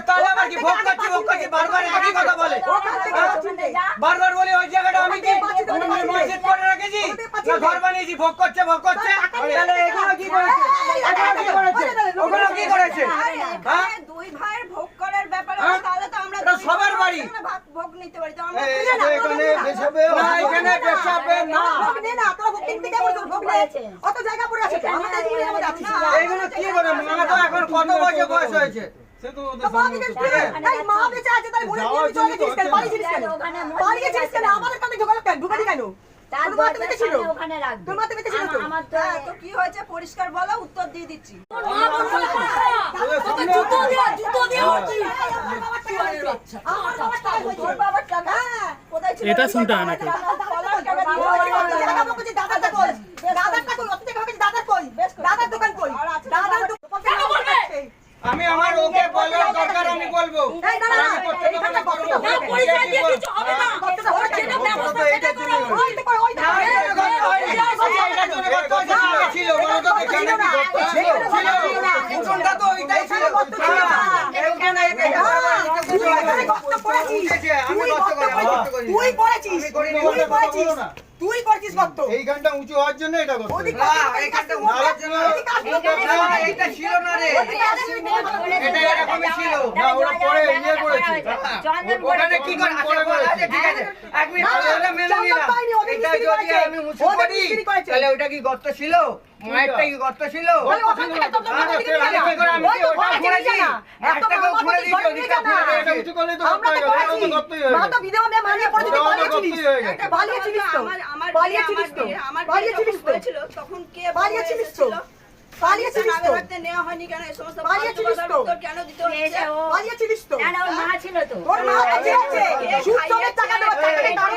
তাহলে আবার কি ভোগ করছি বারবার একই কথা বলে বারবার বলে ওই জায়গাটা আমি কি মসজিদ করে রেখেছি না ঘর বানিয়েছি ভোগ করছে তাহলে এগুলো কি করেছে ওগুলো কি করেছে দুই ভাইয়ের ভোগ করার ব্যাপারে তাহলে তো আমরা সবার বাড়ি ভোগ নিতে পারি তো আমরা এখানে বেশাবে না এখানে বেশাবে না ভোগ নে না তোরা ভোগ কিনতে কেমন ভোগ নিয়েছে অত জায়গা পড়ে আছে আমাদের দিনের মধ্যে আছে এইগুলো কি করে মা তো এখন কত বছর বয়স হয়েছে সে তো তাই মা বেঁচে আছে তাই বলে দিয়ে চলে গেছিস কেন বাড়ি গেছিস কেন আমাদের কাছে ঢোকালো কেন ঢুকালি কেন তার মাথা পেতে ছিল ওখানে রাখ তোর মাথা পেতে ছিল তো আমার তো কি হয়েছে পরিষ্কার বলো উত্তর দিয়ে দিচ্ছি জুতো দিয়ে হচ্ছে আমার বাবাটা তোর বাবার টাকা কোথায় ছিল এটা শুনতে হয় নাকি দাদাটা কই অত টাকা হবে দাদার কই দাদার দোকান কই দাদার দোকান কেন বলবে আমি আমার ওকে বলার দরকার আমি বলবো এই না না না পরিচয় দিয়ে কিছু হবে না কতটা ওর জন্য ব্যবস্থা এটা করো ওই তো ওই ছিল বলো তো এখানে কি করতে ছিল উঠোনটা তো ওইটাই ছিল এখানে তুই পড়েছিস তুই করেছিস ভক্ত এইখানটা উঁচু হওয়ার জন্য এটা করতে এইখানটা হওয়ার জন্য এইটা ছিল না রে এটা এরকমই ছিল না ওরা পরে ইয়ে করেছে ওখানে কি করে আচ্ছা ঠিক আছে এক মিনিট তাহলে মেনে নিলাম এটা যদি আমি মুছে করি তাহলে ওটা কি গর্ত ছিল মায়েরটা কি গর্ত ছিল কি করে আমি কি ওটা ঘুরেছি একটাকেও ঘুরে দিয়েছি ওদিকটা ঘুরে এটা উঁচু করলে তো গর্তই হয়ে মা তো বিধবা মেয়ে মানিয়ে পড়ে যদি পালিয়েছিলিস তো পালিয়েছিলিস তো তখন কে পালিয়েছিলিস তো পালিয়েছিলিস তো নেওয়া হয়নি কেন এই সমস্ত পালিয়েছিলিস তো কেন দিতে হচ্ছে পালিয়েছিলিস তো না ওর মা ছিল তো ওর মা আছে সুস্থ টাকা দেওয়ার টাকা নেই তার